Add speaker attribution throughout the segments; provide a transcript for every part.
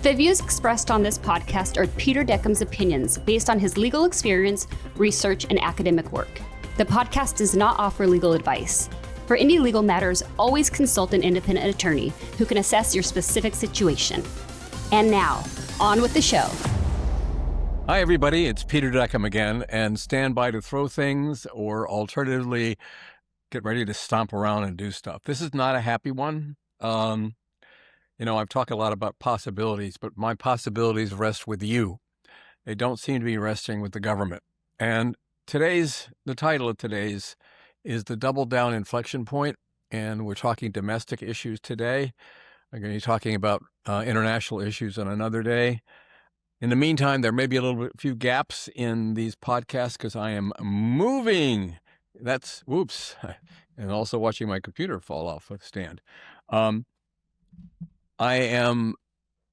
Speaker 1: The views expressed on this podcast are Peter Dekom's opinions based on his legal experience, research, and academic work. The podcast does not offer legal advice. For any legal matters, always consult an independent attorney who can assess your specific situation. And now, on with the show.
Speaker 2: Hi, everybody. It's Peter Dekom again, and stand by to throw things or alternatively get ready to stomp around and do stuff. This is not a happy one. I've talked a lot about possibilities, but my possibilities rest with you. They don't seem to be resting with the government. And the title of today's is the double down inflection point, and we're talking domestic issues today. I'm going to be talking about international issues on another day. In the meantime, there may be a few gaps in these podcasts because I am moving. Whoops. And also watching my computer fall off the stand. I am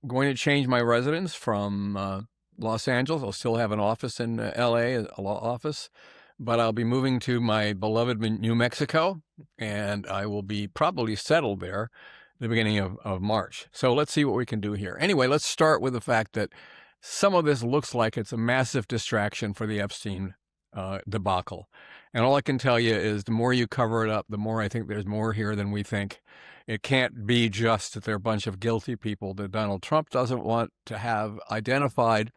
Speaker 2: going to change my residence from Los Angeles. I'll still have an office in LA, a law office, but I'll be moving to my beloved New Mexico, and I will be probably settled there at the beginning of March. So let's see what we can do here. Anyway, let's start with the fact that some of this looks like it's a massive distraction for the Epstein debacle. And all I can tell you is the more you cover it up, the more I think there's more here than we think. It can't be just that they're a bunch of guilty people that Donald Trump doesn't want to have identified.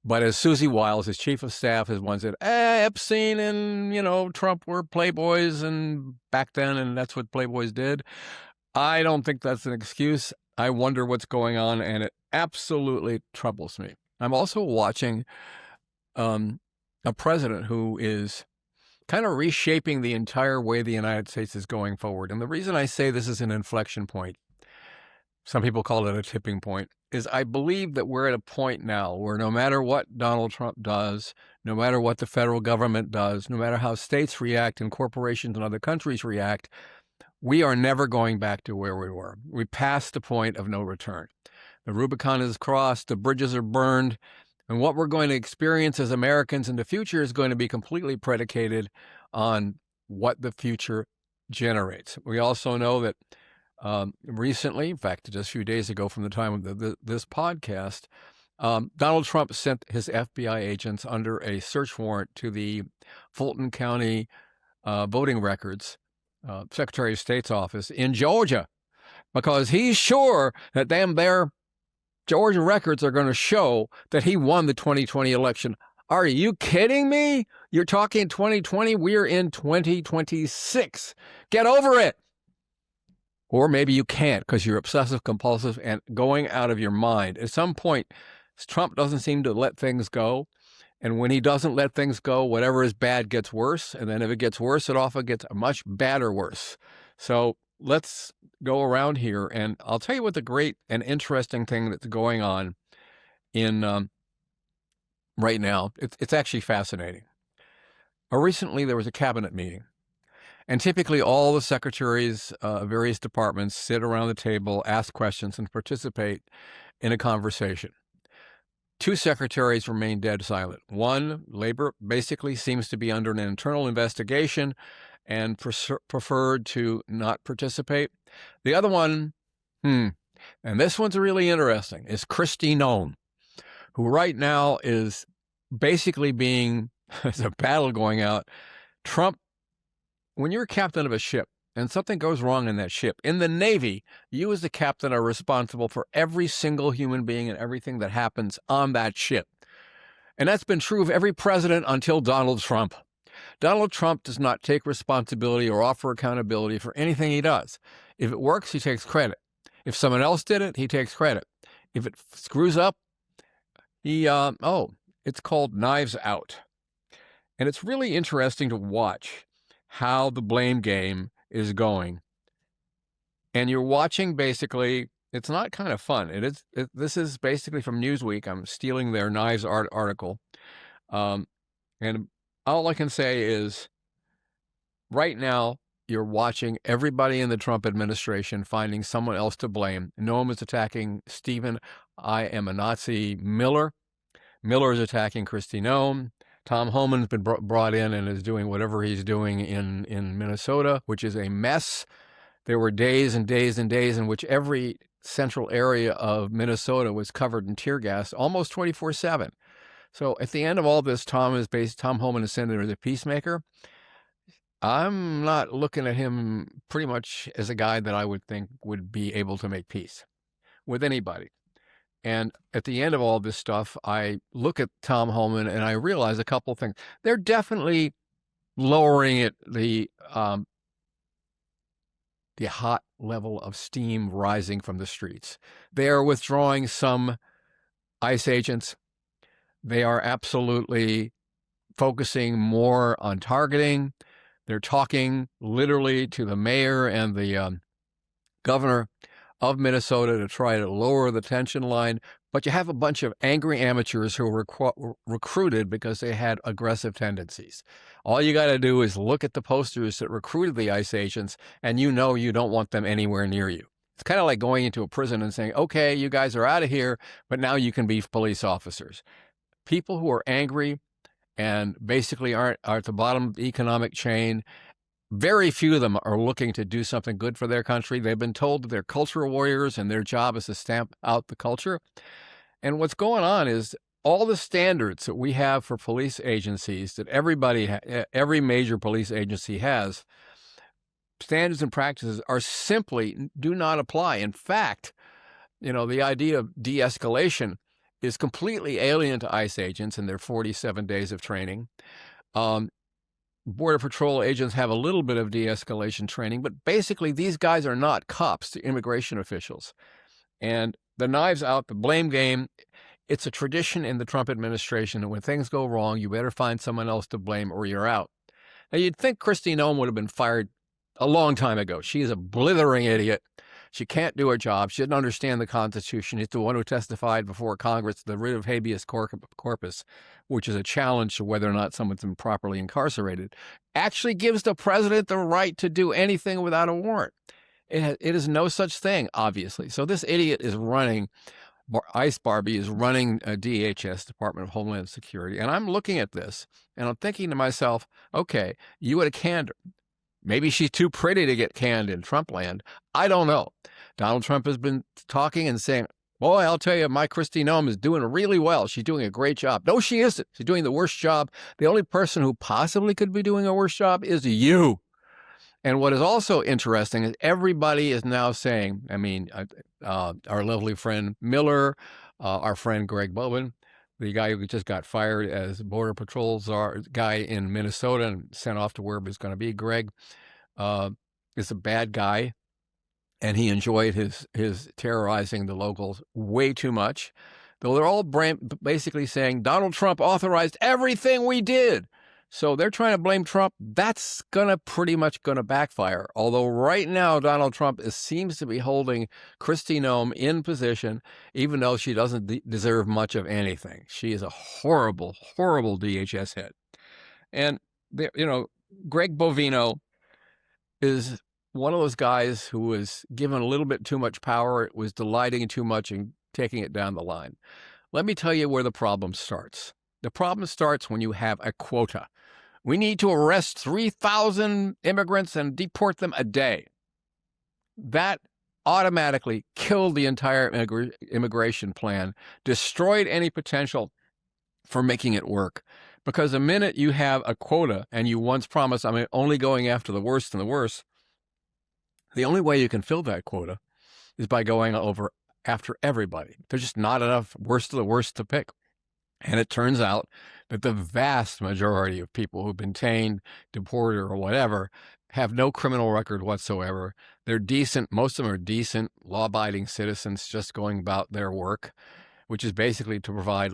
Speaker 2: But as Susie Wiles, his chief of staff, has once said, Epstein and, Trump were playboys and back then, and that's what playboys did. I don't think that's an excuse. I wonder what's going on, and it absolutely troubles me. I'm also watching a president who is kind of reshaping the entire way the United States is going forward. And the reason I say this is an inflection point, some people call it a tipping point, is I believe that we're at a point now where no matter what Donald Trump does, no matter what the federal government does, no matter how states react and corporations and other countries react, we are never going back to where we were. We passed the point of no return. The Rubicon is crossed, the bridges are burned, and what we're going to experience as Americans in the future is going to be completely predicated on what the future generates. We also know that recently, in fact, just a few days ago from the time of this podcast, Donald Trump sent his FBI agents under a search warrant to the Fulton County voting records, Secretary of State's office in Georgia, because he's sure that their Georgia records are going to show that he won the 2020 election. Are you kidding me? You're talking 2020. We're in 2026. Get over it. Or maybe you can't because you're obsessive compulsive and going out of your mind. At some point, Trump doesn't seem to let things go. And when he doesn't let things go, whatever is bad gets worse. And then if it gets worse, it often gets much badder worse. So let's go around here, and I'll tell you what the great and interesting thing that's going on in right now. It's actually fascinating. Recently, there was a cabinet meeting, and typically all the secretaries of various departments sit around the table, ask questions, and participate in a conversation. Two secretaries remain dead silent. One, labor, basically seems to be under an internal investigation and preferred to not participate. The other one, and this one's really interesting, is Kristi Noem, who right now is basically there's a battle going out. Trump, when you're a captain of a ship and something goes wrong in that ship, in the Navy, you as the captain are responsible for every single human being and everything that happens on that ship. And that's been true of every president until Donald Trump. Donald Trump does not take responsibility or offer accountability for anything he does. If it works, he takes credit. If someone else did it, he takes credit. If it screws up, it's called knives out. And it's really interesting to watch how the blame game is going. And you're watching basically, it's not kind of fun. This is basically from Newsweek. I'm stealing their Knives Art article. And all I can say is right now, you're watching everybody in the Trump administration finding someone else to blame. Noam is attacking Stephen, I am a Nazi, Miller. Miller is attacking Kristi Noem. Tom Homan's been brought in and is doing whatever he's doing in Minnesota, which is a mess. There were days and days and days in which every central area of Minnesota was covered in tear gas almost 24/7. So at the end of all this, Tom Homan is sent in as a peacemaker. I'm not looking at him pretty much as a guy that I would think would be able to make peace with anybody. And at the end of all this stuff, I look at Tom Homan and I realize a couple of things. They're definitely lowering it, the hot level of steam rising from the streets. They are withdrawing some ICE agents. They are absolutely focusing more on targeting. They're talking literally to the mayor and the governor of Minnesota to try to lower the tension line. But you have a bunch of angry amateurs who were recruited because they had aggressive tendencies. All you got to do is look at the posters that recruited the ICE agents, and you know you don't want them anywhere near you. It's kind of like going into a prison and saying, okay, you guys are out of here, but now you can be police officers. People who are angry and basically are at the bottom of the economic chain, very few of them are looking to do something good for their country. They've been told that they're cultural warriors and their job is to stamp out the culture. And what's going on is all the standards that we have for police agencies that every major police agency has, standards and practices are simply do not apply. In fact, the idea of de-escalation is completely alien to ICE agents and their 47 days of training. Border Patrol agents have a little bit of de-escalation training, but basically these guys are not cops, they're immigration officials. And the knives out, the blame game, it's a tradition in the Trump administration that when things go wrong, you better find someone else to blame or you're out. Now, you'd think Kristi Noem would have been fired a long time ago. She is a blithering idiot. She can't do her job. She doesn't understand the Constitution. She's the one who testified before Congress the writ of habeas corpus, which is a challenge to whether or not someone's been properly incarcerated, actually gives the president the right to do anything without a warrant. It is no such thing, obviously. So this idiot is running, ICE Barbie is running DHS, Department of Homeland Security. And I'm looking at this and I'm thinking to myself, okay, you would have canned her. Maybe she's too pretty to get canned in Trump land. I don't know. Donald Trump has been talking and saying, boy, I'll tell you, my Kristi Noem is doing really well. She's doing a great job. No, she isn't. She's doing the worst job. The only person who possibly could be doing a worse job is you. And what is also interesting is everybody is now saying, our lovely friend Miller, our friend Greg Bowman, the guy who just got fired as Border Patrol guy in Minnesota and sent off to wherever he's going to be, Greg, is a bad guy. And he enjoyed his terrorizing the locals way too much. Though they're all basically saying Donald Trump authorized everything we did. So they're trying to blame Trump. That's pretty much going to backfire. Although right now, Donald Trump seems to be holding Kristi Noem in position, even though she doesn't deserve much of anything. She is a horrible, horrible DHS head. And, Greg Bovino is one of those guys who was given a little bit too much power, was delighting too much and taking it down the line. Let me tell you where the problem starts. The problem starts when you have a quota. We need to arrest 3,000 immigrants and deport them a day. That automatically killed the entire immigration plan, destroyed any potential for making it work. Because the minute you have a quota and you once promised, only going after the worst and the worst, the only way you can fill that quota is by going over after everybody. There's just not enough worst of the worst to pick. And it turns out that the vast majority of people who've been detained, deported, or whatever have no criminal record whatsoever. They're decent. Most of them are decent, law-abiding citizens just going about their work, which is basically to provide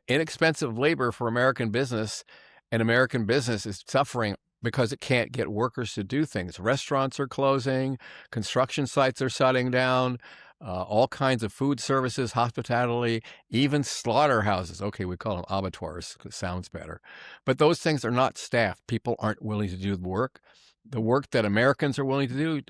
Speaker 2: inexpensive labor for American business. And American business is suffering because it can't get workers to do things. Restaurants are closing. Construction sites are shutting down. All kinds of food services, hospitality, even slaughterhouses. Okay, we call them abattoirs because it sounds better. But those things are not staffed. People aren't willing to do the work. The work that Americans are willing to do,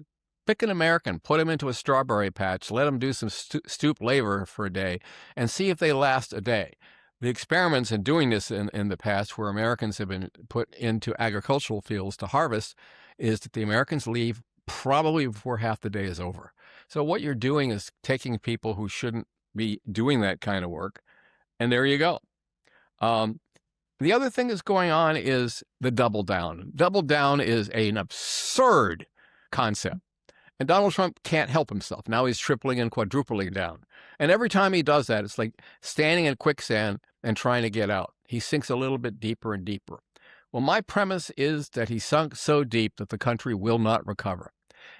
Speaker 2: pick an American, put them into a strawberry patch, let them do some stoop labor for a day, and see if they last a day. The experiments in doing this in the past where Americans have been put into agricultural fields to harvest is that the Americans leave probably before half the day is over. So what you're doing is taking people who shouldn't be doing that kind of work, and there you go. The other thing that's going on is the double down. Double down is an absurd concept. And Donald Trump can't help himself. Now he's tripling and quadrupling down. And every time he does that, it's like standing in quicksand and trying to get out. He sinks a little bit deeper and deeper. Well, my premise is that he sunk so deep that the country will not recover.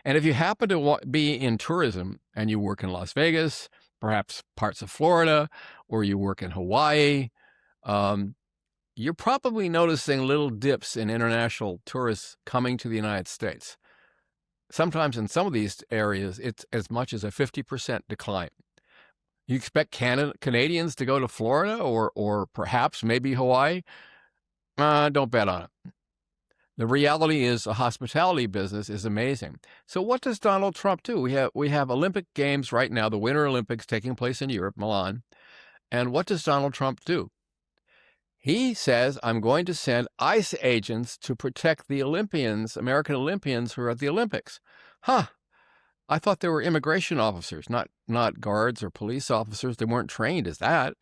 Speaker 2: And if you happen to be in tourism and you work in Las Vegas, perhaps parts of Florida, or you work in Hawaii, you're probably noticing little dips in international tourists coming to the United States. Sometimes in some of these areas, it's as much as a 50% decline. You expect Canadians to go to Florida or perhaps maybe Hawaii? Don't bet on it. The reality is the hospitality business is amazing. So what does Donald Trump do? We have Olympic Games right now, the Winter Olympics taking place in Europe, Milan. And what does Donald Trump do? He says, I'm going to send ICE agents to protect the Olympians, American Olympians who are at the Olympics. I thought they were immigration officers, not guards or police officers. They weren't trained as that.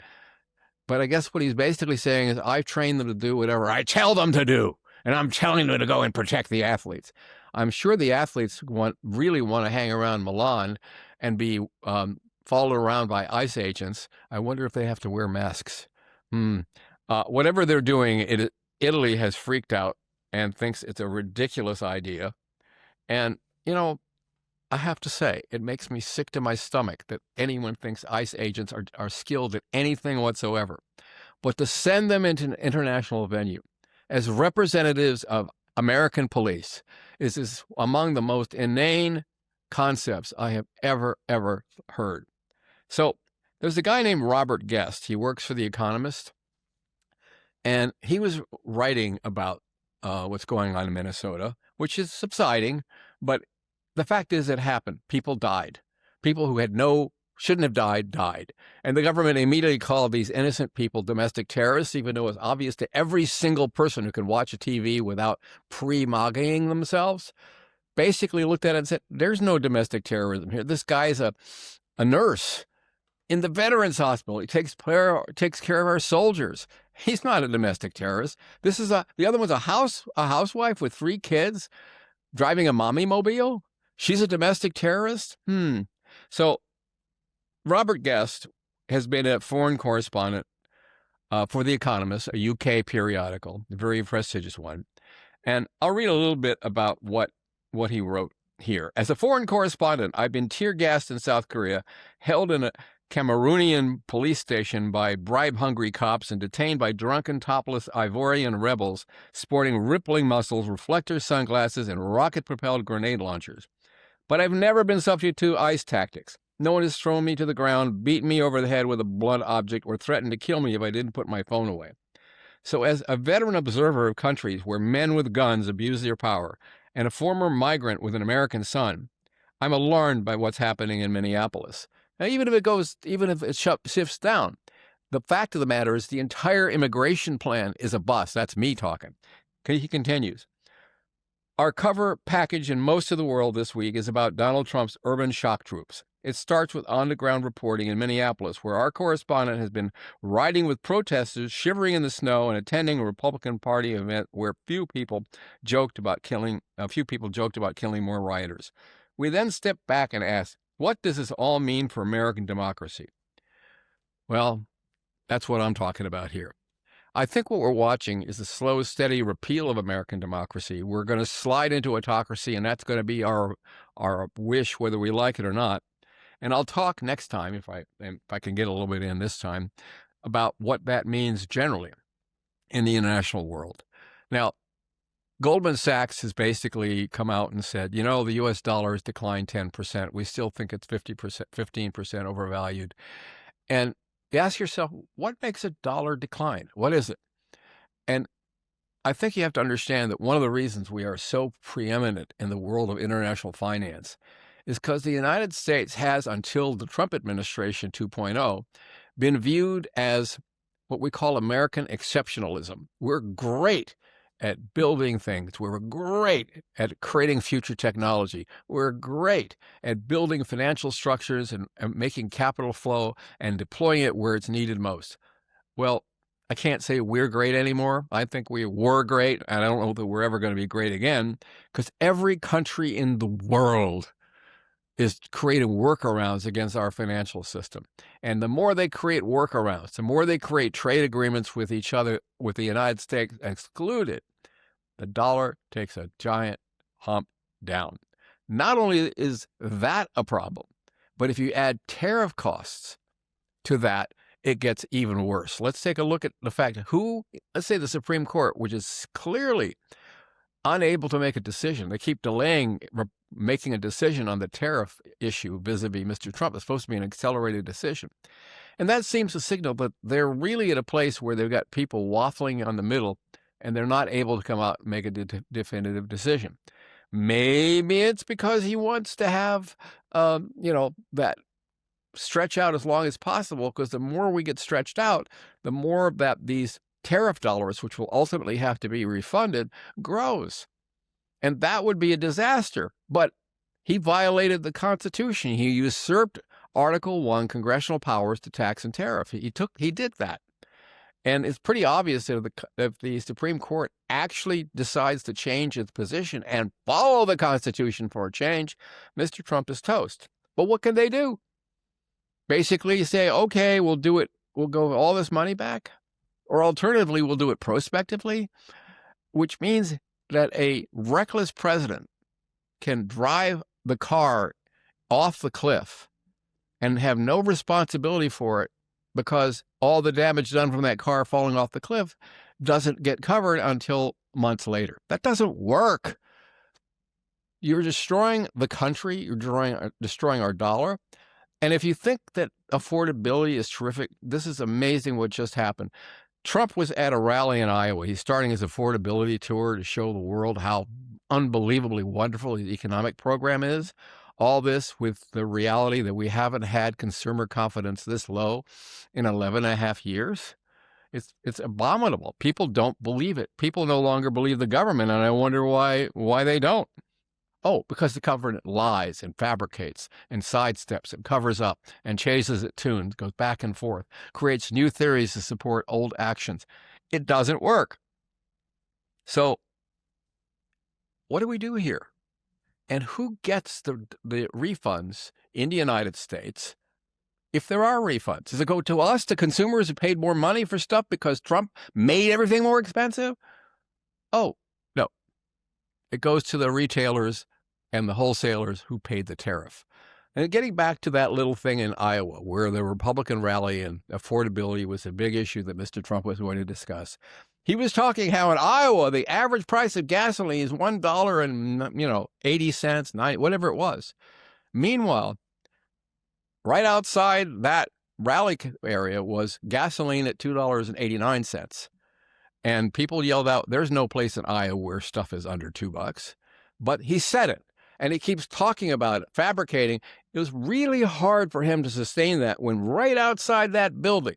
Speaker 2: But I guess what he's basically saying is, I train them to do whatever I tell them to do. And I'm telling them to go and protect the athletes. I'm sure the athletes really want to hang around Milan and be followed around by ICE agents. I wonder if they have to wear masks. Whatever they're doing, Italy has freaked out and thinks it's a ridiculous idea. And, I have to say, it makes me sick to my stomach that anyone thinks ICE agents are skilled at anything whatsoever. But to send them into an international venue as representatives of American police is among the most inane concepts I have ever heard. So there's a guy named Robert Guest. He works for The Economist. And he was writing about what's going on in Minnesota, which is subsiding. But the fact is it happened. People died. People who shouldn't have died. And the government immediately called these innocent people domestic terrorists, even though it's obvious to every single person who can watch a TV without pre-mogging themselves. Basically looked at it and said, there's no domestic terrorism here. This guy's a nurse in the Veterans Hospital. He takes care of our soldiers. He's not a domestic terrorist. The other one's a housewife with 3 kids driving a mommy mobile. She's a domestic terrorist. So Robert Guest has been a foreign correspondent for The Economist, a UK periodical, a very prestigious one. And I'll read a little bit about what he wrote here. As a foreign correspondent, I've been tear gassed in South Korea, held in a Cameroonian police station by bribe-hungry cops, and detained by drunken, topless Ivorian rebels sporting rippling muscles, reflector sunglasses, and rocket-propelled grenade launchers. But I've never been subject to ICE tactics. No one has thrown me to the ground, beaten me over the head with a blunt object, or threatened to kill me if I didn't put my phone away. So as a veteran observer of countries where men with guns abuse their power, and a former migrant with an American son, I'm alarmed by what's happening in Minneapolis. Now, even if it shifts down, the fact of the matter is the entire immigration plan is a bust. That's me talking. He continues. Our cover package in most of the world this week is about Donald Trump's urban shock troops. It starts with on-the-ground reporting in Minneapolis, where our correspondent has been riding with protesters, shivering in the snow, and attending a Republican Party event where a few people joked about killing more rioters. We then step back and ask, what does this all mean for American democracy? Well, that's what I'm talking about here. I think what we're watching is the slow, steady repeal of American democracy. We're going to slide into autocracy, and that's going to be our wish, whether we like it or not. And I'll talk next time, if I can get a little bit in this time, about what that means generally in the international world. Now, Goldman Sachs has basically come out and said, the U.S. dollar has declined 10%. We still think it's 15% overvalued. And you ask yourself, what makes a dollar decline? What is it? And I think you have to understand that one of the reasons we are so preeminent in the world of international finance is because the United States has, until the Trump administration 2.0, been viewed as what we call American exceptionalism. We're great at building things. We're great at creating future technology. We're great at building financial structures and making capital flow and deploying it where it's needed most. Well, I can't say we're great anymore. I think we were great, and I don't know that we're ever going to be great again, because every country in the world is creating workarounds against our financial system. And the more they create workarounds, the more they create trade agreements with each other, with the United States excluded, the dollar takes a giant hump down. Not only is that a problem, but if you add tariff costs to that, it gets even worse. Let's take a look at the fact let's say the Supreme Court, which is clearly unable to make a decision. They keep delaying making a decision on the tariff issue vis-a-vis Mr. Trump. It's supposed to be an accelerated decision. And that seems to signal that they're really at a place where they've got people waffling on the middle, and they're not able to come out and make a definitive decision. Maybe it's because he wants to have, that stretch out as long as possible, because the more we get stretched out, the more that these tariff dollars, which will ultimately have to be refunded, grows. And that would be a disaster. But he violated the Constitution. He usurped Article 1 congressional powers to tax and tariff. He did that. And it's pretty obvious that if the Supreme Court actually decides to change its position and follow the Constitution for a change, Mr. Trump is toast. But what can they do? Basically say, okay, we'll do it. We'll go all this money back. Or alternatively, we'll do it prospectively, which means that a reckless president can drive the car off the cliff and have no responsibility for it, because all the damage done from that car falling off the cliff doesn't get covered until months later. That doesn't work. You're destroying the country. You're destroying our dollar. And if you think that affordability is terrific, this is amazing what just happened. Trump was at a rally in Iowa. He's starting his affordability tour to show the world how unbelievably wonderful his economic program is. All this with the reality that we haven't had consumer confidence this low in 11 and a half years. It's abominable. People don't believe it. People no longer believe the government, and I wonder why they don't. Oh, because the government lies and fabricates and sidesteps and covers up and chases its tunes, goes back and forth, creates new theories to support old actions. It doesn't work. So what do we do here? And who gets the refunds in the United States if there are refunds? Does it go to us, to consumers who paid more money for stuff because Trump made everything more expensive? Oh, no. It goes to the retailers and the wholesalers who paid the tariff. And getting back to that little thing in Iowa, where the Republican rally and affordability was a big issue that Mr. Trump was going to discuss, he was talking how in Iowa, the average price of gasoline is $1.80, 90, whatever it was. Meanwhile, right outside that rally area was gasoline at $2.89. And people yelled out, there's no place in Iowa where stuff is under $2. But he said it. And he keeps talking about it, fabricating. It was really hard for him to sustain that when right outside that building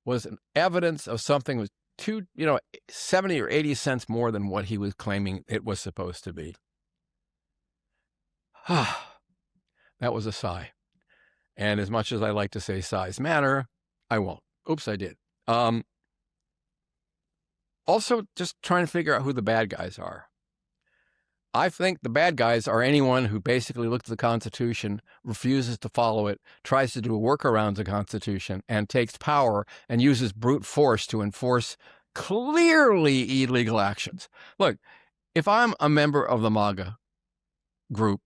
Speaker 2: was an evidence of something that was 70 or 80 cents more than what he was claiming it was supposed to be. That was a sigh. And as much as I like to say sighs matter, I won't. Oops, I did. Also, just trying to figure out who the bad guys are. I think the bad guys are anyone who basically looks at the Constitution, refuses to follow it, tries to do a workaround the Constitution, and takes power and uses brute force to enforce clearly illegal actions. Look, if I'm a member of the MAGA group,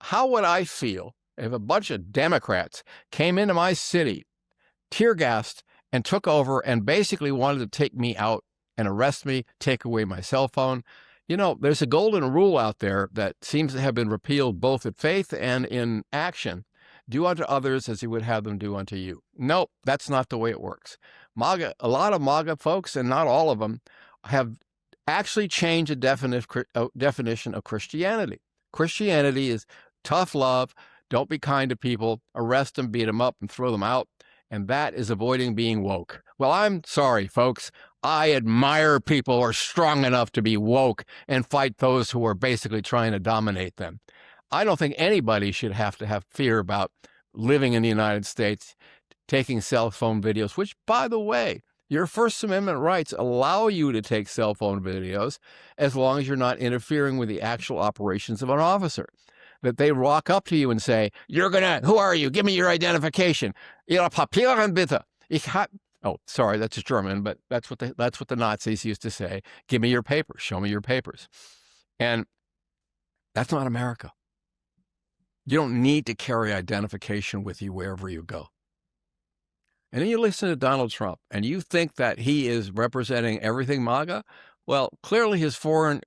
Speaker 2: how would I feel if a bunch of Democrats came into my city, tear-gassed, and took over and basically wanted to take me out and arrest me, take away my cell phone? There's a golden rule out there that seems to have been repealed both in faith and in action. Do unto others as you would have them do unto you. Nope, that's not the way it works. A lot of MAGA folks, and not all of them, have actually changed the definition of Christianity. Christianity is tough love, don't be kind to people, arrest them, beat them up, and throw them out. And that is avoiding being woke. Well, I'm sorry, folks. I admire people who are strong enough to be woke and fight those who are basically trying to dominate them. I don't think anybody should have to have fear about living in the United States, taking cell phone videos, which, by the way, your First Amendment rights allow you to take cell phone videos as long as you're not interfering with the actual operations of an officer. That they walk up to you and say, who are you? Give me your identification. Ihre Papiere bitte. Oh, sorry, that's German, but that's what the Nazis used to say. Give me your papers. Show me your papers. And that's not America. You don't need to carry identification with you wherever you go. And then you listen to Donald Trump, and you think that he is representing everything MAGA? Well, clearly his foreign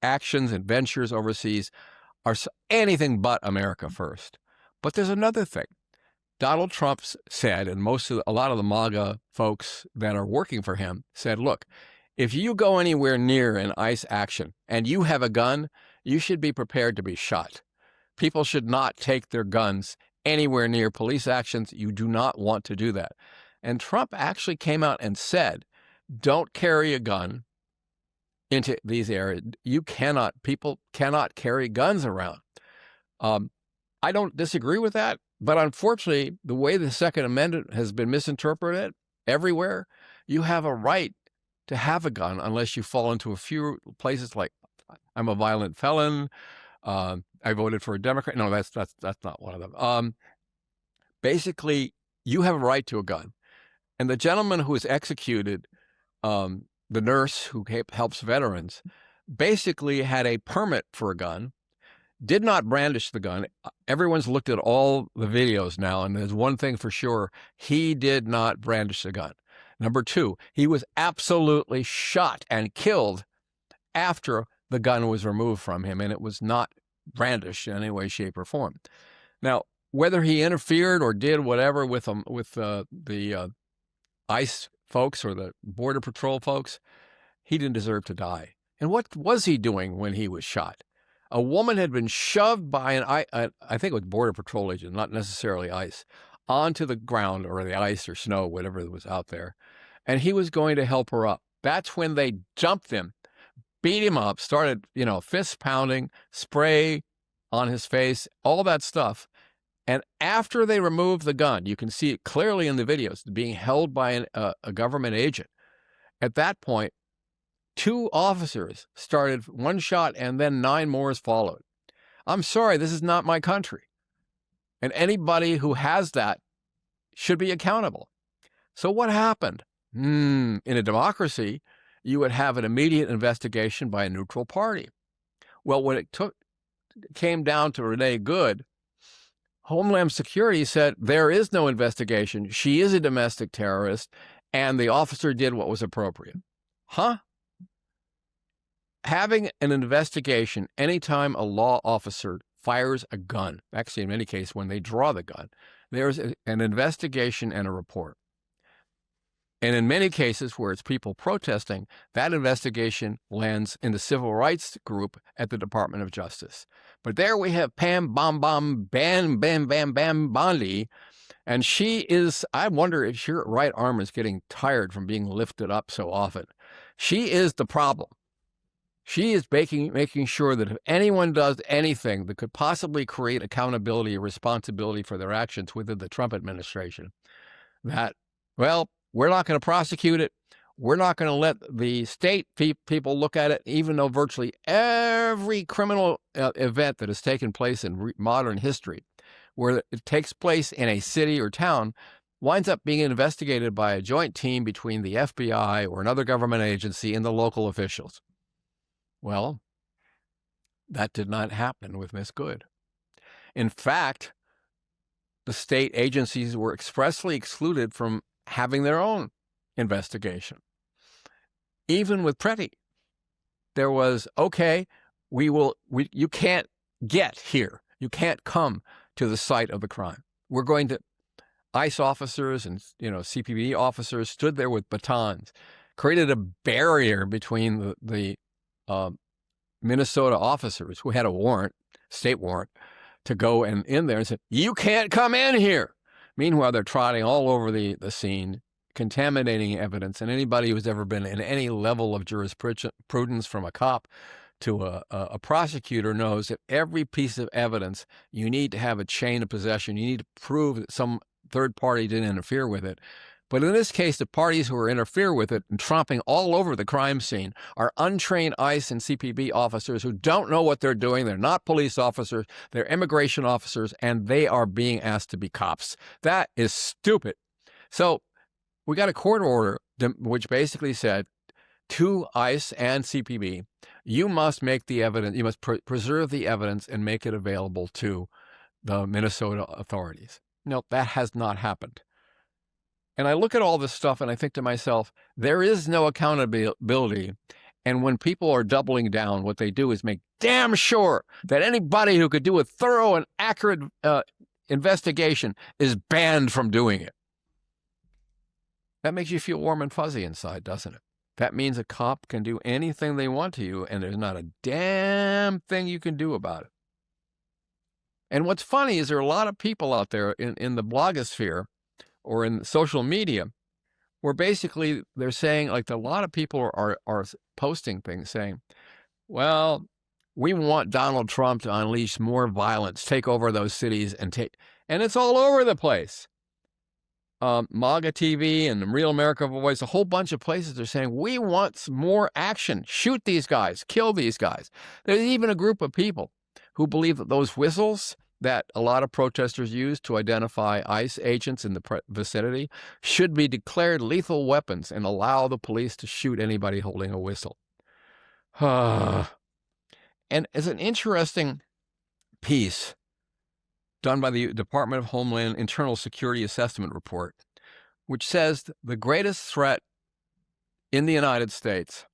Speaker 2: actions and ventures overseas are anything but America first. But there's another thing. Donald Trump said, and a lot of the MAGA folks that are working for him said, look, if you go anywhere near an ICE action and you have a gun, you should be prepared to be shot. People should not take their guns anywhere near police actions. You do not want to do that. And Trump actually came out and said, don't carry a gun into these areas. People cannot carry guns around. I don't disagree with that, but unfortunately, the way the Second Amendment has been misinterpreted everywhere, you have a right to have a gun unless you fall into a few places like, I'm a violent felon, I voted for a Democrat. No, that's not one of them. Basically, you have a right to a gun. And the gentleman who was executed, the nurse who helps veterans, basically had a permit for a gun, did not brandish the gun. Everyone's looked at all the videos now, and there's one thing for sure. He did not brandish the gun. Number two, he was absolutely shot and killed after the gun was removed from him, and it was not brandished in any way, shape, or form. Now, whether he interfered or did whatever with the ICE folks or the Border Patrol folks, he didn't deserve to die. And what was he doing when he was shot? A woman had been shoved by I think it was Border Patrol agent, not necessarily ICE, onto the ground or the ice or snow, whatever was out there, and he was going to help her up. That's when they jumped him, beat him up, started, fist pounding, spray on his face, all that stuff. And after they removed the gun, you can see it clearly in the videos, being held by a government agent. At that point, 2 officers started one shot and then 9 more followed. I'm sorry, this is not my country. And anybody who has that should be accountable. So what happened? In a democracy, you would have an immediate investigation by a neutral party. Well, when it came down to Renee Good, Homeland Security said there is no investigation. She is a domestic terrorist, and the officer did what was appropriate. Huh? Having an investigation anytime a law officer fires a gun, actually in many cases when they draw the gun, there's an investigation and a report. And in many cases where it's people protesting, that investigation lands in the civil rights group at the Department of Justice. But there we have Pam Bam Bam Bam Bam Bam Bam Bondi, and she is, I wonder if her right arm is getting tired from being lifted up so often. She is the problem. She is making sure that if anyone does anything that could possibly create accountability or responsibility for their actions within the Trump administration, that, well, we're not going to prosecute it. We're not going to let the state people look at it, even though virtually every criminal event that has taken place in modern history, where it takes place in a city or town, winds up being investigated by a joint team between the FBI or another government agency and the local officials. Well, that did not happen with Miss Good. In fact, the state agencies were expressly excluded from having their own investigation. Even with Pretty, there was, okay, you can't get here. You can't come to the site of the crime. We're going to, ICE officers and, CPB officers stood there with batons, created a barrier between the Minnesota officers who had a warrant, state warrant, to go in there and said, you can't come in here. Meanwhile, they're trotting all over the scene, contaminating evidence. And anybody who's ever been in any level of jurisprudence, from a cop to a prosecutor, knows that every piece of evidence, you need to have a chain of possession. You need to prove that some third party didn't interfere with it. But in this case, the parties who are interfere with it and tromping all over the crime scene are untrained ICE and CPB officers who don't know what they're doing. They're not police officers. They're immigration officers, and they are being asked to be cops. That is stupid. So we got a court order which basically said to ICE and CPB, you must make the evidence, you must preserve the evidence and make it available to the Minnesota authorities. No, that has not happened. And I look at all this stuff and I think to myself, there is no accountability. And when people are doubling down, what they do is make damn sure that anybody who could do a thorough and accurate investigation is banned from doing it. That makes you feel warm and fuzzy inside, doesn't it? That means a cop can do anything they want to you, and there's not a damn thing you can do about it. And what's funny is there are a lot of people out there in the blogosphere or in social media where basically they're saying, like, a lot of people are posting things saying, well, we want Donald Trump to unleash more violence, take over those cities, and it's all over the place. MAGA TV and Real America Voice, a whole bunch of places are saying, we want more action. Shoot these guys. Kill these guys. There's even a group of people who believe that those whistles that a lot of protesters use to identify ICE agents in the vicinity should be declared lethal weapons and allow the police to shoot anybody holding a whistle. And it's an interesting piece done by the Department of Homeland Internal Security Assessment Report, which says the greatest threat in the United States,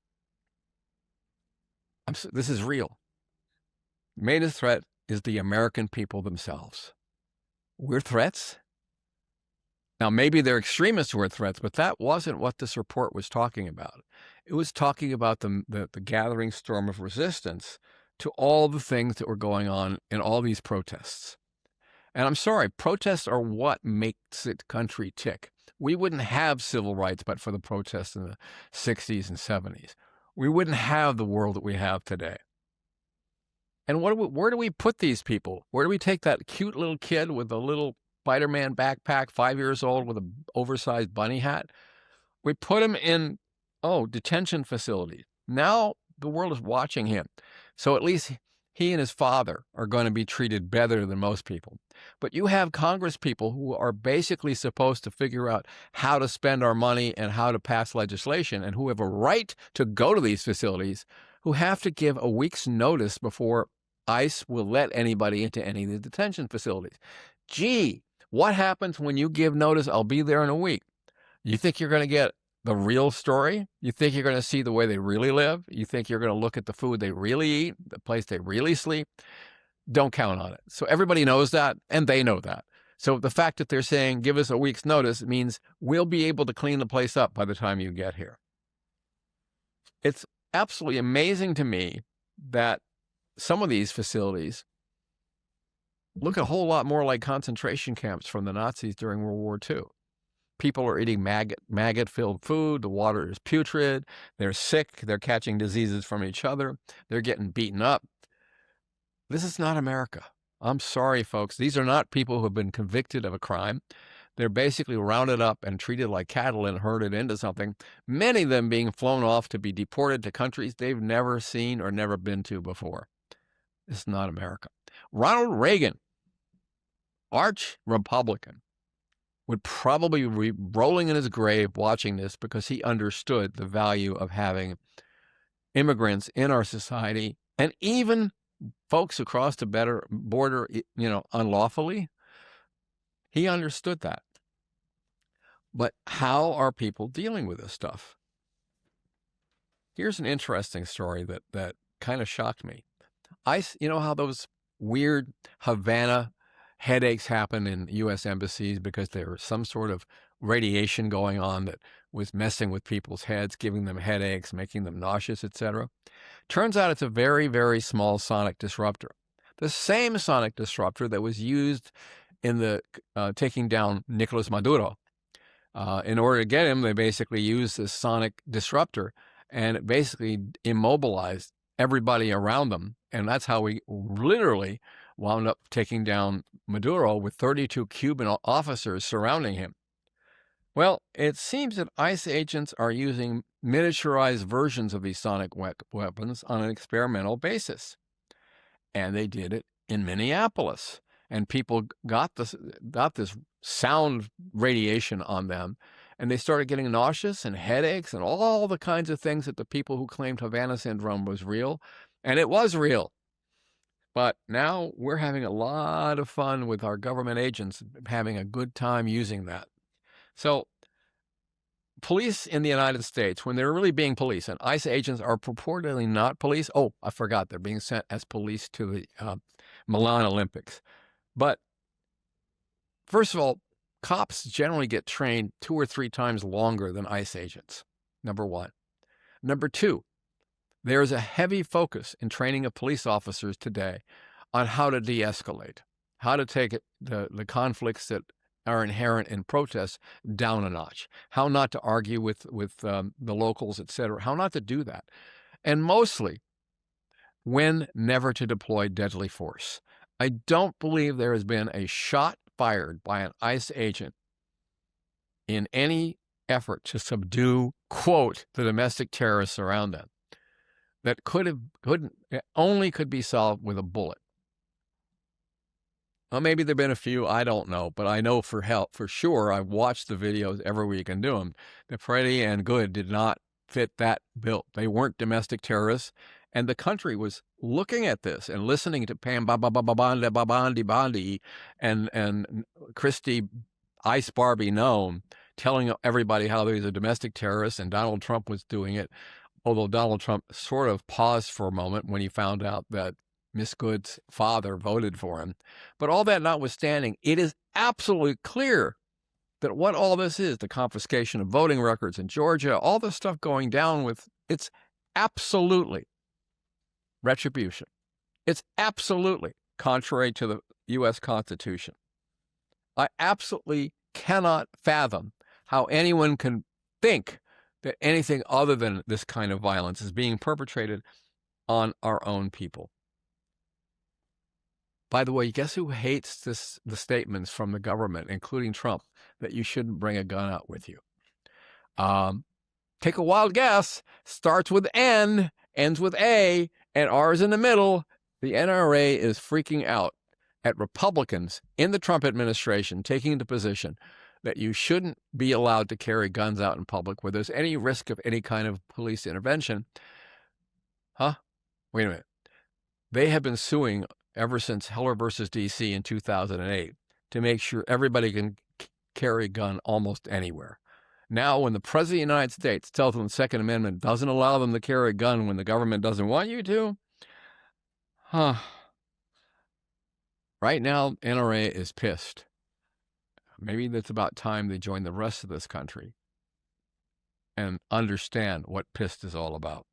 Speaker 2: this is real, the greatest threat is the American people themselves. We're threats? Now, maybe they're extremists who are threats, but that wasn't what this report was talking about. It was talking about the gathering storm of resistance to all the things that were going on in all these protests. And I'm sorry, protests are what makes the country tick. We wouldn't have civil rights but for the protests in the 60s and 70s. We wouldn't have the world that we have today. And where do we put these people? Where do we take that cute little kid with a little Spider-Man backpack, 5 years old, with an oversized bunny hat? We put him in, detention facilities. Now the world is watching him. So at least he and his father are going to be treated better than most people. But you have Congress people who are basically supposed to figure out how to spend our money and how to pass legislation, and who have a right to go to these facilities, who have to give a week's notice before ICE will let anybody into any of the detention facilities. Gee, what happens when you give notice, I'll be there in a week? You think you're going to get the real story? You think you're going to see the way they really live? You think you're going to look at the food they really eat, the place they really sleep? Don't count on it. So everybody knows that, and they know that. So the fact that they're saying, give us a week's notice, means we'll be able to clean the place up by the time you get here. It's absolutely amazing to me that some of these facilities look a whole lot more like concentration camps from the Nazis during World War II. People are eating maggot-filled food. The water is putrid. They're sick. They're catching diseases from each other. They're getting beaten up. This is not America. I'm sorry, folks. These are not people who have been convicted of a crime. They're basically rounded up and treated like cattle and herded into something, many of them being flown off to be deported to countries they've never seen or never been to before. This is not America. Ronald Reagan, arch Republican, would probably be rolling in his grave watching this, because he understood the value of having immigrants in our society, and even folks who crossed the border, unlawfully. He understood that. But how are people dealing with this stuff? Here's an interesting story that kind of shocked me. You know how those weird Havana headaches happen in U.S. embassies because there was some sort of radiation going on that was messing with people's heads, giving them headaches, making them nauseous, etc. Turns out it's a very, very small sonic disruptor. The same sonic disruptor that was used in the taking down Nicolas Maduro. In order to get him, they basically used this sonic disruptor, and it basically immobilized everybody around them. And that's how we literally wound up taking down Maduro with 32 Cuban officers surrounding him. Well, it seems that ICE agents are using miniaturized versions of these sonic weapons on an experimental basis. And they did it in Minneapolis. And people got this sound radiation on them, and they started getting nauseous and headaches and all the kinds of things that the people who claimed Havana syndrome was real. And it was real. But now we're having a lot of fun with our government agents having a good time using that. So police in the United States, when they're really being police, and ICE agents are purportedly not police. Oh, I forgot. They're being sent as police to the Milan Olympics. But first of all, cops generally get trained 2 or 3 times longer than ICE agents, number one. Number two, there is a heavy focus in training of police officers today on how to de-escalate, how to take the conflicts that are inherent in protests down a notch, how not to argue with the locals, etc., how not to do that. And mostly, when never to deploy deadly force. I don't believe there has been a shot fired by an ICE agent in any effort to subdue, quote, the domestic terrorists around them that only could be solved with a bullet. Well, maybe there have been a few, I don't know, but I know for sure, I've watched the videos every week and do them, that Freddie and Good did not fit that bill. They weren't domestic terrorists, and the country was looking at this and listening to Pam Bondi and Christy Ice Barbie Gnome telling everybody how he's a domestic terrorist, and Donald Trump was doing it, although Donald Trump sort of paused for a moment when he found out that Miss Good's father voted for him. But all that notwithstanding, it is absolutely clear that what all this is, the confiscation of voting records in Georgia, all this stuff going down with, it's absolutely retribution. It's absolutely contrary to the U.S. Constitution. I absolutely cannot fathom how anyone can think that anything other than this kind of violence is being perpetrated on our own people. By the way, guess who hates the statements from the government, including Trump, that you shouldn't bring a gun out with you? Take a wild guess. Starts with N, ends with A, and R is in the middle. The NRA is freaking out at Republicans in the Trump administration taking the position that you shouldn't be allowed to carry guns out in public where there's any risk of any kind of police intervention. Huh? Wait a minute. They have been suing ever since Heller versus D.C. in 2008 to make sure everybody can carry a gun almost anywhere. Now, when the President of the United States tells them the Second Amendment doesn't allow them to carry a gun when the government doesn't want you to, right now, NRA is pissed. Maybe it's about time they join the rest of this country and understand what pissed is all about.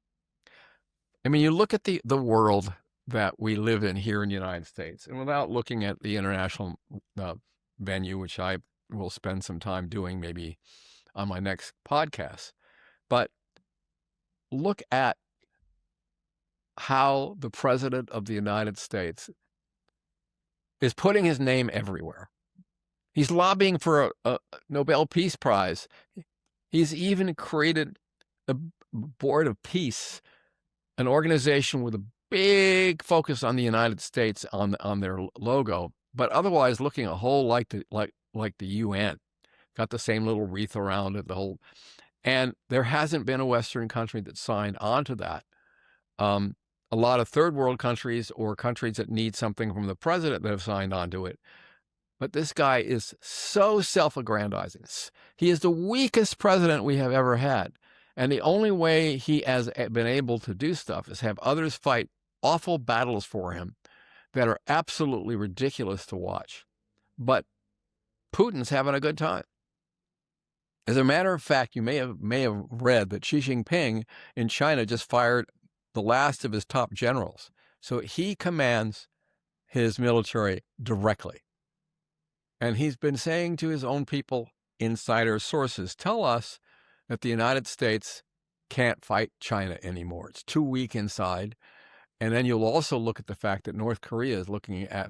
Speaker 2: I mean, you look at the world that we live in here in the United States, and without looking at the international venue, which I will spend some time doing maybe on my next podcast, but look at how the President of the United States is putting his name everywhere. He's lobbying for a Nobel Peace Prize. He's even created a Board of Peace, an organization with a big focus on the United States on their logo, but otherwise looking a whole like the UN. Got the same little wreath around it, the whole. And there hasn't been a Western country that signed on to that. A lot of third world countries or countries that need something from the president that have signed on to it. But this guy is so self-aggrandizing. He is the weakest president we have ever had. And the only way he has been able to do stuff is have others fight awful battles for him that are absolutely ridiculous to watch. But Putin's having a good time. As a matter of fact, you may have read that Xi Jinping in China just fired the last of his top generals. So he commands his military directly. And he's been saying to his own people, insider sources tell us that the United States can't fight China anymore. It's too weak inside. And then you'll also look at the fact that North Korea is looking at,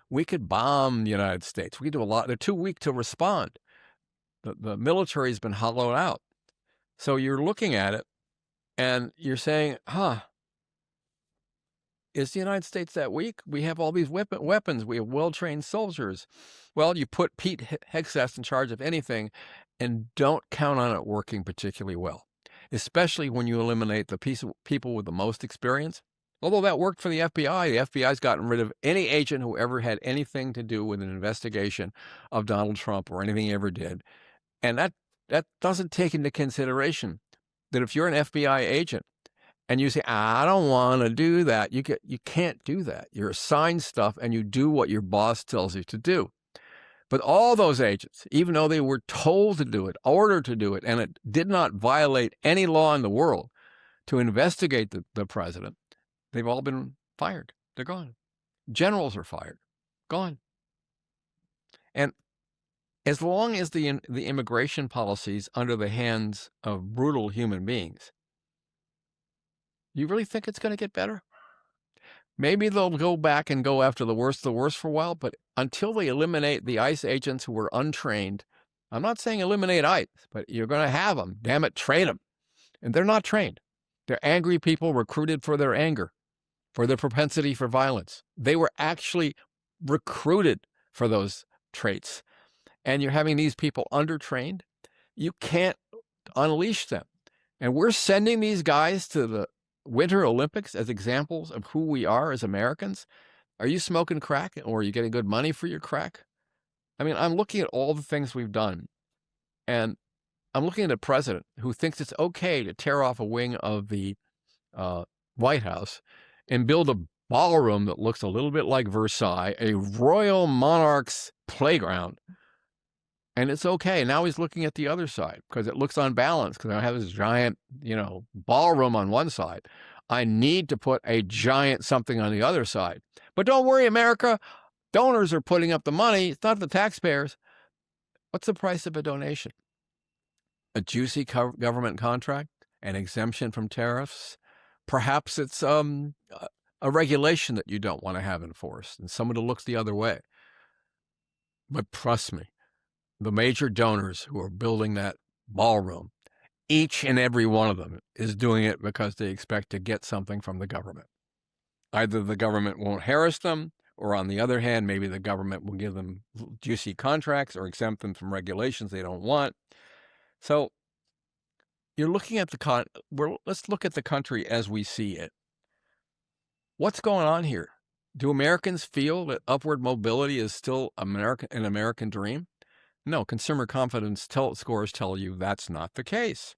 Speaker 2: we could bomb the United States. We could do a lot. They're too weak to respond. The military has been hollowed out. So you're looking at it and you're saying, is the United States that weak? We have all these weapons. We have well-trained soldiers. Well, you put Pete Hegseth in charge of anything and don't count on it working particularly well, especially when you eliminate the people with the most experience. Although that worked for the FBI. The FBI's gotten rid of any agent who ever had anything to do with an investigation of Donald Trump or anything he ever did. And that doesn't take into consideration that if you're an FBI agent and you say, I don't want to do that, you can't do that. You're assigned stuff and you do what your boss tells you to do. But all those agents, even though they were told to do it, ordered to do it, and it did not violate any law in the world to investigate the president, they've all been fired. They're gone. Generals are fired. Gone. And as long as the immigration policies under the hands of brutal human beings, you really think it's going to get better? Maybe they'll go back and go after the worst for a while, but until they eliminate the ICE agents who were untrained, I'm not saying eliminate ICE, but you're going to have them. Damn it, train them. And they're not trained. They're angry people recruited for their anger, for their propensity for violence. They were actually recruited for those traits. And you're having these people undertrained. You can't unleash them. And we're sending these guys to the Winter Olympics as examples of who we are as Americans. Are you smoking crack, or are you getting good money for your crack? I mean, I'm looking at all the things we've done, and I'm looking at a president who thinks it's okay to tear off a wing of the White House and build a ballroom that looks a little bit like Versailles, a royal monarch's playground. And it's okay. Now he's looking at the other side because it looks unbalanced, because I have this giant, ballroom on one side. I need to put a giant something on the other side. But don't worry, America. Donors are putting up the money. It's not the taxpayers. What's the price of a donation? A juicy government contract, an exemption from tariffs. Perhaps it's a regulation that you don't want to have enforced and someone who looks the other way. But trust me, the major donors who are building that ballroom, each and every one of them is doing it because they expect to get something from the government. Either the government won't harass them, or on the other hand, maybe the government will give them juicy contracts or exempt them from regulations they don't want. So you're looking at let's look at the country as we see it. What's going on here? Do Americans feel that upward mobility is still an American dream? No, consumer confidence scores tell you that's not the case.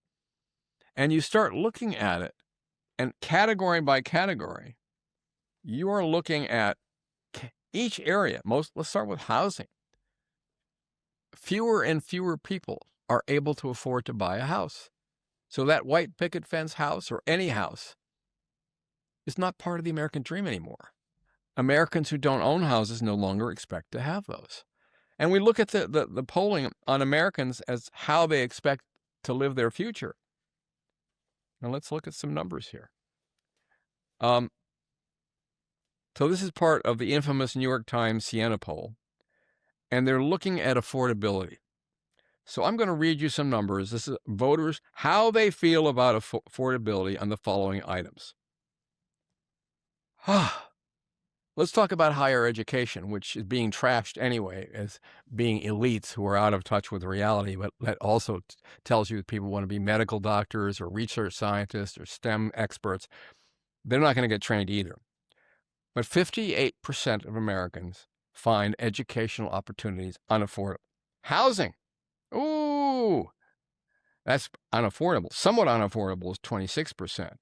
Speaker 2: And you start looking at it, and category by category, you are looking at each area. Let's start with housing. Fewer and fewer people are able to afford to buy a house. So that white picket fence house, or any house, is not part of the American dream anymore. Americans who don't own houses no longer expect to have those. And we look at the polling on Americans as how they expect to live their future. Now let's look at some numbers here. So this is part of the infamous New York Times Siena poll, and they're looking at affordability. So I'm going to read you some numbers. This is voters, how they feel about affordability on the following items. Let's talk about higher education, which is being trashed anyway as being elites who are out of touch with reality, but that also tells you that people want to be medical doctors or research scientists or STEM experts. They're not going to get trained either. But 58% of Americans find educational opportunities unaffordable. Housing. Ooh, that's unaffordable. Somewhat unaffordable is 26%.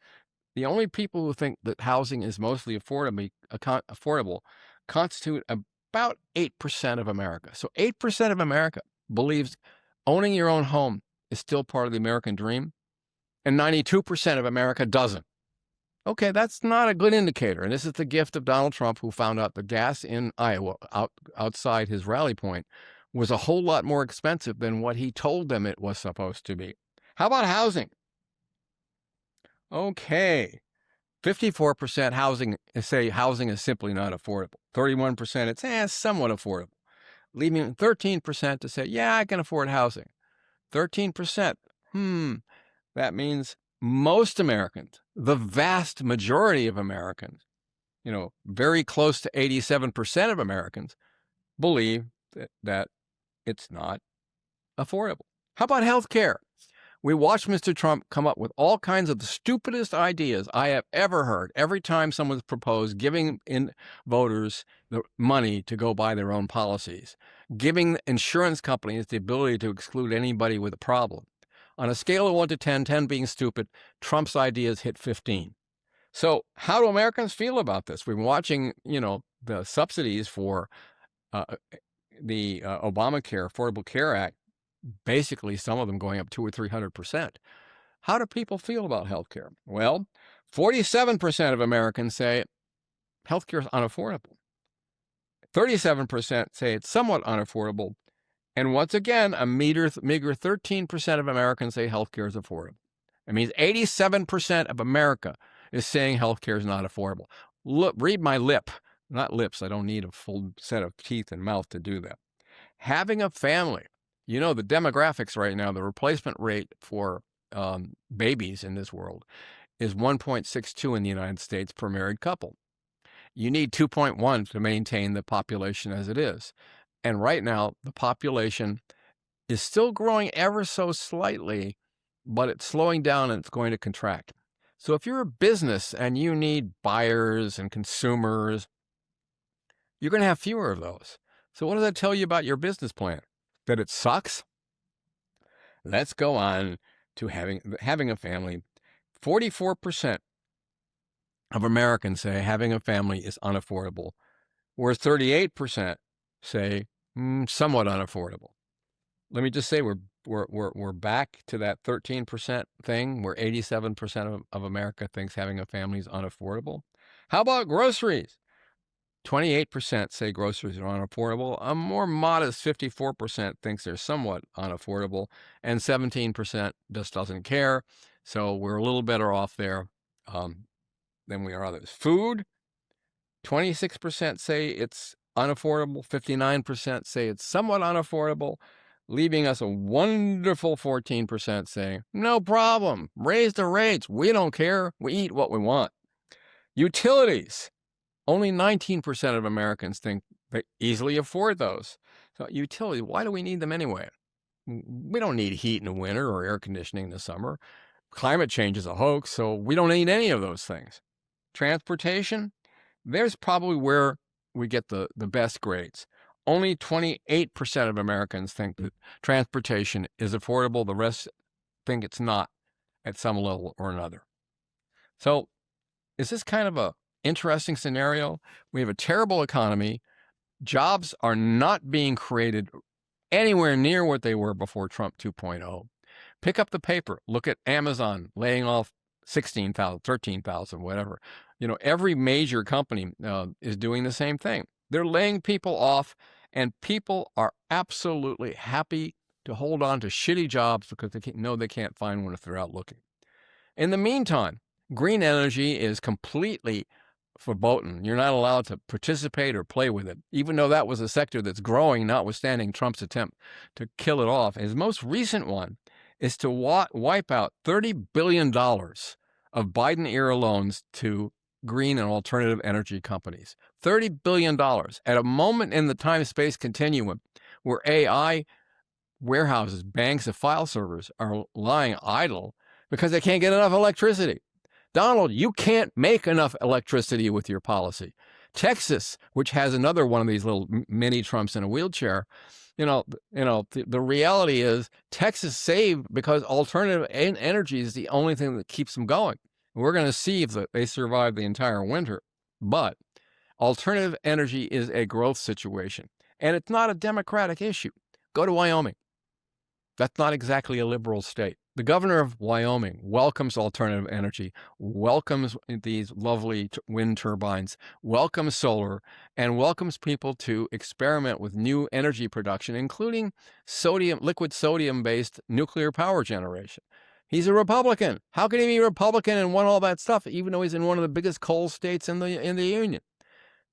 Speaker 2: The only people who think that housing is mostly affordable constitute about 8% of America. So 8% of America believes owning your own home is still part of the American dream, and 92% of America doesn't. Okay, that's not a good indicator. And this is the gift of Donald Trump, who found out the gas in Iowa outside his rally point was a whole lot more expensive than what he told them it was supposed to be. How about housing? Okay. 54% housing say housing is simply not affordable. 31% it's somewhat affordable. Leaving 13% to say, yeah, I can afford housing. 13%. That means most Americans, the vast majority of Americans, very close to 87% of Americans believe that it's not affordable. How about health care? We watched Mr. Trump come up with all kinds of the stupidest ideas I have ever heard every time someone's proposed giving voters the money to go buy their own policies, giving insurance companies the ability to exclude anybody with a problem. On a scale of 1 to 10, 10 being stupid, Trump's ideas hit 15. So how do Americans feel about this? We've been watching, the subsidies for the Obamacare, Affordable Care Act, basically some of them going up 200 or 300%. How do people feel about healthcare? Well, 47% of Americans say healthcare is unaffordable. 37% say it's somewhat unaffordable. And once again, a meager 13% of Americans say healthcare is affordable. It means 87% of America is saying healthcare is not affordable. Look, read my lip, not lips. I don't need a full set of teeth and mouth to do that. Having a family. The demographics right now, the replacement rate for babies in this world is 1.62 in the United States per married couple. You need 2.1 to maintain the population as it is. And right now, the population is still growing ever so slightly, but it's slowing down and it's going to contract. So if you're a business and you need buyers and consumers, you're going to have fewer of those. So what does that tell you about your business plan? That it sucks? Let's go on to having a family. 44% of Americans say having a family is unaffordable, whereas 38% say somewhat unaffordable. Let me just say we're back to that 13% thing where 87% of America thinks having a family is unaffordable. How about groceries? 28% say groceries are unaffordable. A more modest 54% thinks they're somewhat unaffordable, and 17% just doesn't care. So we're a little better off there than we are others. Food, 26% say it's unaffordable. 59% say it's somewhat unaffordable, leaving us a wonderful 14% saying, no problem, raise the rates. We don't care. We eat what we want. Utilities. Only 19% of Americans think they easily afford those. So utilities, why do we need them anyway? We don't need heat in the winter or air conditioning in the summer. Climate change is a hoax, so we don't need any of those things. Transportation, there's probably where we get the best grades. Only 28% of Americans think that transportation is affordable. The rest think it's not at some level or another. So is this kind of a interesting scenario? We have a terrible economy. Jobs are not being created anywhere near what they were before Trump 2.0. Pick up the paper. Look at Amazon laying off 16,000, 13,000, whatever. Every major company is doing the same thing. They're laying people off, and people are absolutely happy to hold on to shitty jobs because they know they can't find one if they're out looking. In the meantime, green energy is completely verboten. You're not allowed to participate or play with it, even though that was a sector that's growing, notwithstanding Trump's attempt to kill it off. His most recent one is to wipe out $30 billion of Biden-era loans to green and alternative energy companies. $30 billion at a moment in the time-space continuum where AI warehouses, banks, and file servers are lying idle because they can't get enough electricity. Donald, you can't make enough electricity with your policy. Texas, which has another one of these little mini Trumps in a wheelchair, the reality is Texas saved because alternative energy is the only thing that keeps them going. We're going to see if they survive the entire winter. But alternative energy is a growth situation, and it's not a Democratic issue. Go to Wyoming. That's not exactly a liberal state. The governor of Wyoming welcomes alternative energy, welcomes these lovely wind turbines, welcomes solar, and welcomes people to experiment with new energy production, including liquid sodium-based nuclear power generation. He's a Republican. How can he be a Republican and want all that stuff, even though he's in one of the biggest coal states in the union?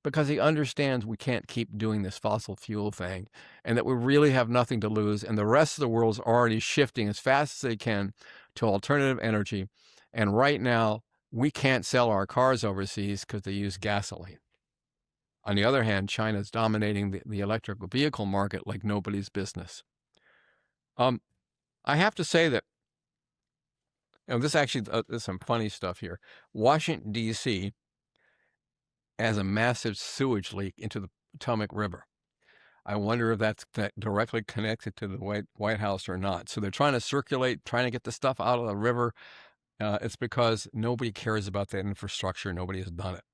Speaker 2: Because he understands we can't keep doing this fossil fuel thing and that we really have nothing to lose. And the rest of the world's already shifting as fast as they can to alternative energy. And right now, we can't sell our cars overseas because they use gasoline. On the other hand, China's dominating the electric vehicle market like nobody's business. I have to say that, this actually, there's some funny stuff here. Washington, D.C., as a massive sewage leak into the Potomac River. I wonder if that's directly connected to the White House or not. So they're trying to get the stuff out of the river. It's because nobody cares about that infrastructure. Nobody has done it.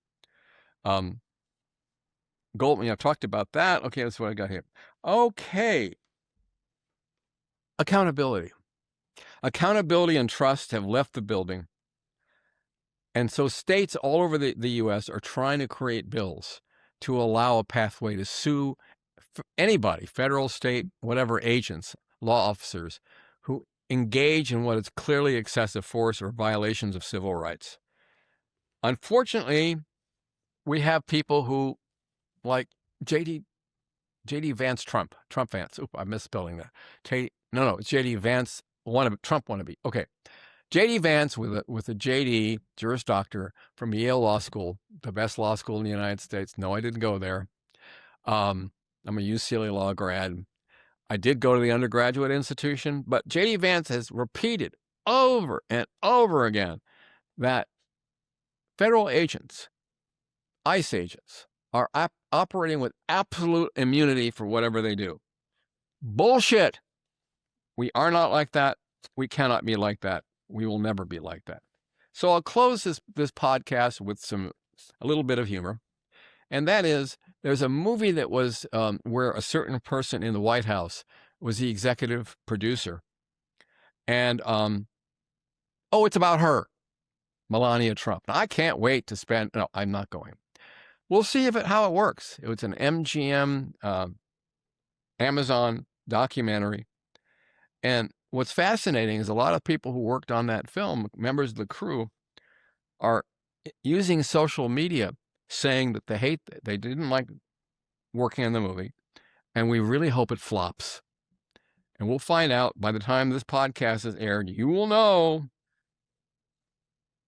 Speaker 2: Goldman, I've talked about that. Okay, that's what I got here. Okay. Accountability. Accountability and trust have left the building. And so states all over the U.S. are trying to create bills to allow a pathway to sue anybody, federal, state, whatever agents, law officers, who engage in what is clearly excessive force or violations of civil rights. Unfortunately, we have people who, like J.D. Vance Trump Vance. Oop, I'm misspelling that. It's J.D. Vance, Trump wannabe. Okay. J.D. Vance with a J.D. Juris Doctor from Yale Law School, the best law school in the United States. No, I didn't go there. I'm a UCLA law grad. I did go to the undergraduate institution, but J.D. Vance has repeated over and over again that federal agents, ICE agents, are operating with absolute immunity for whatever they do. Bullshit. We are not like that. We cannot be like that. We will never be like that. So I'll close this podcast with a little bit of humor. And that is, there's a movie that was where a certain person in the White House was the executive producer. And, it's about her, Melania Trump. Now, I can't wait to no, I'm not going. We'll see how it works. It was an MGM Amazon documentary. And what's fascinating is a lot of people who worked on that film, members of the crew, are using social media saying that they didn't like working on the movie, and we really hope it flops. And we'll find out by the time this podcast is aired. You will know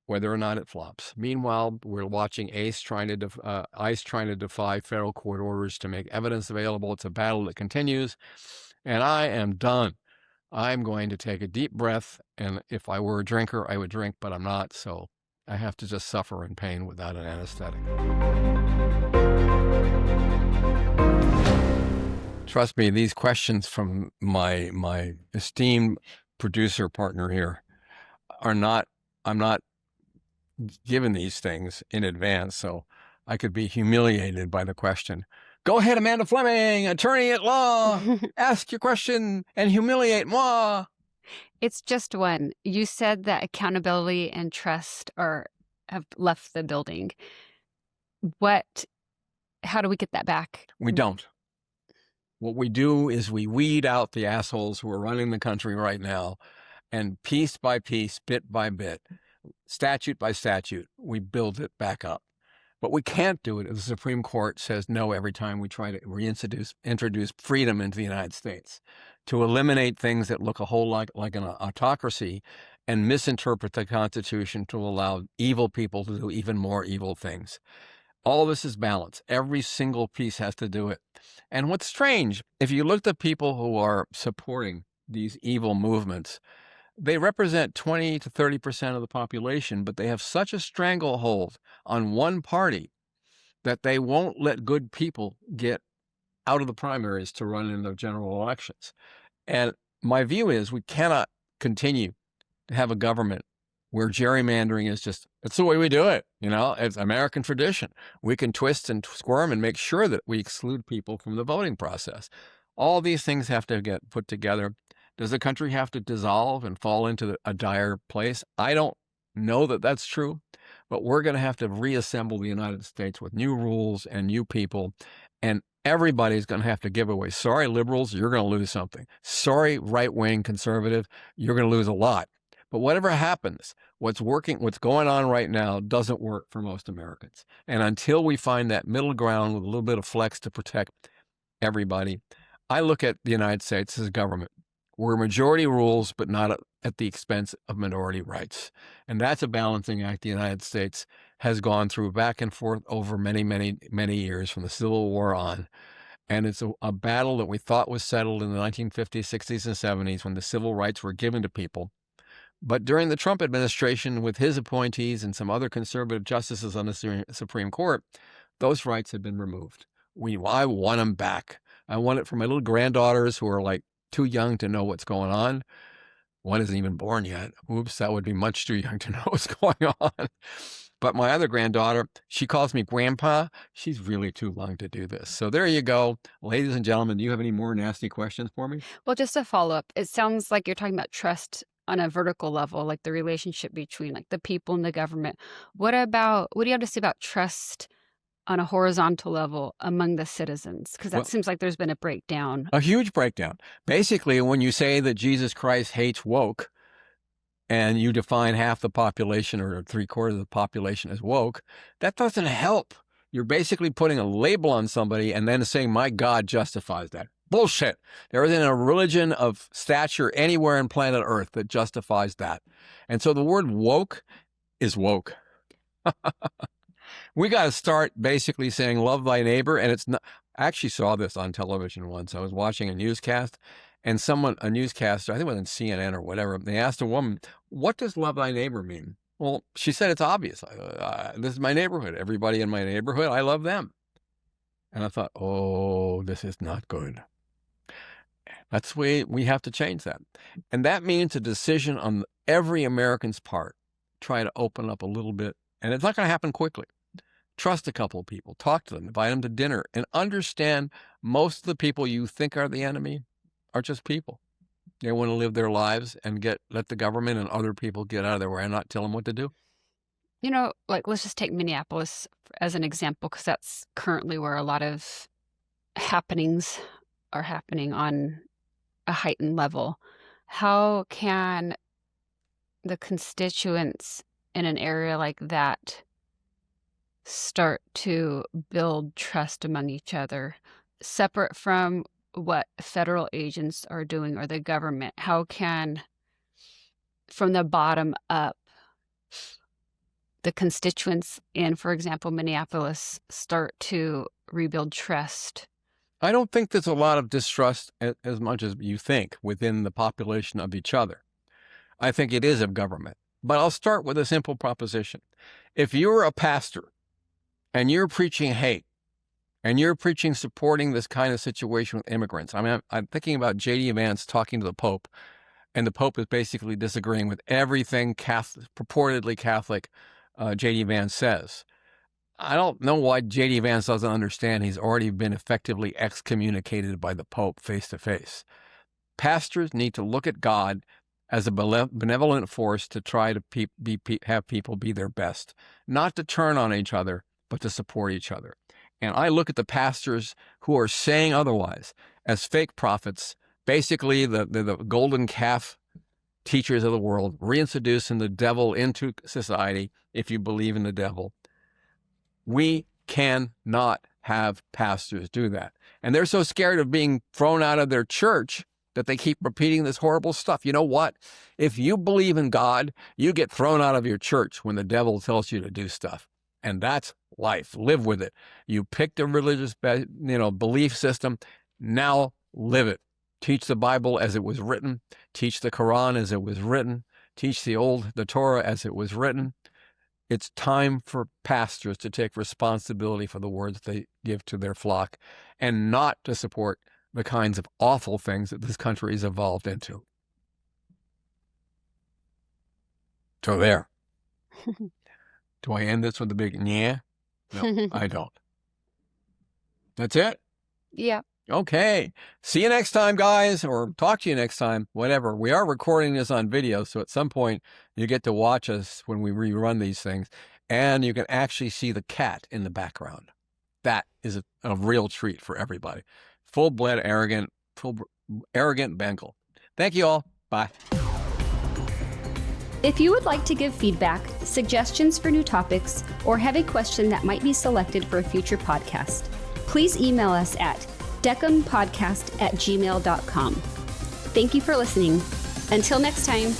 Speaker 2: whether or not it flops. Meanwhile, we're watching ICE trying to defy federal court orders to make evidence available. It's a battle that continues, and I am done. I'm going to take a deep breath, and if I were a drinker, I would drink, but I'm not, so I have to just suffer in pain without an anesthetic. Trust me, these questions from my esteemed producer partner here I'm not given these things in advance, so I could be humiliated by the question. Go ahead, Amanda Fleming, attorney at law. Ask your question and humiliate moi.
Speaker 1: It's just one. You said that accountability and trust have left the building. How do we get that back?
Speaker 2: We don't. What we do is we weed out the assholes who are running the country right now, and piece by piece, bit by bit, statute by statute, we build it back up. But we can't do it if the Supreme Court says no every time we try to introduce freedom into the United States, to eliminate things that look a whole lot like an autocracy and misinterpret the Constitution to allow evil people to do even more evil things. All this is balance. Every single piece has to do it. And what's strange, if you look at people who are supporting these evil movements, they represent 20 to 30% of the population, but they have such a stranglehold on one party that they won't let good people get out of the primaries to run in the general elections. And my view is we cannot continue to have a government where gerrymandering is it's the way we do it. It's American tradition. We can twist and squirm and make sure that we exclude people from the voting process. All these things have to get put together. Does the country have to dissolve and fall into a dire place? I don't know that that's true, but we're going to have to reassemble the United States with new rules and new people, and everybody's going to have to give away. Sorry, liberals, you're going to lose something. Sorry, right-wing conservative, you're going to lose a lot. But whatever happens, what's going on right now doesn't work for most Americans. And until we find that middle ground with a little bit of flex to protect everybody, I look at the United States as a government where majority rules, but not at the expense of minority rights. And that's a balancing act the United States has gone through back and forth over many, many, many years from the Civil War on. And it's a battle that we thought was settled in the 1950s, 60s, and 70s when the civil rights were given to people. But during the Trump administration, with his appointees and some other conservative justices on the Supreme Court, those rights have been removed. I want them back. I want it for my little granddaughters who are like too young to know what's going on. One isn't even born yet. Oops, that would be much too young to know what's going on. But my other granddaughter, she calls me grandpa. She's really too young to do this. So there you go. Ladies and gentlemen, do you have any more nasty questions for me?
Speaker 1: Well, just a follow-up. It sounds like you're talking about trust on a vertical level, like the relationship between like the people and the government. What do you have to say about trust on a horizontal level among the citizens? Because that seems like there's been a breakdown.
Speaker 2: A huge breakdown. Basically, when you say that Jesus Christ hates woke, and you define half the population or 3/4 of the population as woke, that doesn't help. You're basically putting a label on somebody and then saying, my God justifies that. Bullshit. There isn't a religion of stature anywhere on planet Earth that justifies that. And so the word woke is woke. We got to start basically saying, love thy neighbor. And it's not, I actually saw this on television once. I was watching a newscast and a newscaster, I think it was on CNN or whatever, they asked a woman, what does love thy neighbor mean? Well, she said, it's obvious. This is my neighborhood. Everybody in my neighborhood, I love them. And I thought, oh, this is not good. That's the way we have to change that. And that means a decision on every American's part. Try to open up a little bit. And it's not going to happen quickly. Trust a couple of people. Talk to them. Invite them to dinner. And understand most of the people you think are the enemy are just people. They want to live their lives and let the government and other people get out of their way and not tell them what to do.
Speaker 1: You know, like let's just take Minneapolis as an example, because that's currently where a lot of happenings are happening on a heightened level. How can the constituents in an area like that start to build trust among each other, separate from what federal agents are doing or the government? How can, from the bottom up, the constituents in, for example, Minneapolis, start to rebuild trust?
Speaker 2: I don't think there's a lot of distrust as much as you think within the population of each other. I think it is of government. But I'll start with a simple proposition. If you're a pastor and you're preaching hate, and you're preaching supporting this kind of situation with immigrants. I mean, I'm thinking about J.D. Vance talking to the Pope, and the Pope is basically disagreeing with everything purportedly Catholic J.D. Vance says. I don't know why J.D. Vance doesn't understand he's already been effectively excommunicated by the Pope face to face. Pastors need to look at God as a benevolent force to try to have people be their best, not to turn on each other, but to support each other. And I look at the pastors who are saying otherwise as fake prophets, basically the golden calf teachers of the world, reintroducing the devil into society if you believe in the devil. We cannot have pastors do that. And they're so scared of being thrown out of their church that they keep repeating this horrible stuff. You know what? If you believe in God, you get thrown out of your church when the devil tells you to do stuff. And that's life. Live with it. You picked a religious, belief system. Now live it. Teach the Bible as it was written. Teach the Quran as it was written. Teach the Torah as it was written. It's time for pastors to take responsibility for the words they give to their flock and not to support the kinds of awful things that this country has evolved into. So there. Do I end this with a big yeah? No, I don't. That's it?
Speaker 1: Yeah.
Speaker 2: Okay. See you next time, guys, or talk to you next time, whatever. We are recording this on video, so at some point you get to watch us when we rerun these things, and you can actually see the cat in the background. That is a real treat for everybody. Full-blood, arrogant Bengal. Thank you all. Bye.
Speaker 1: If you would like to give feedback, suggestions for new topics, or have a question that might be selected for a future podcast, please email us at dekompodcast@gmail.com. Thank you for listening. Until next time.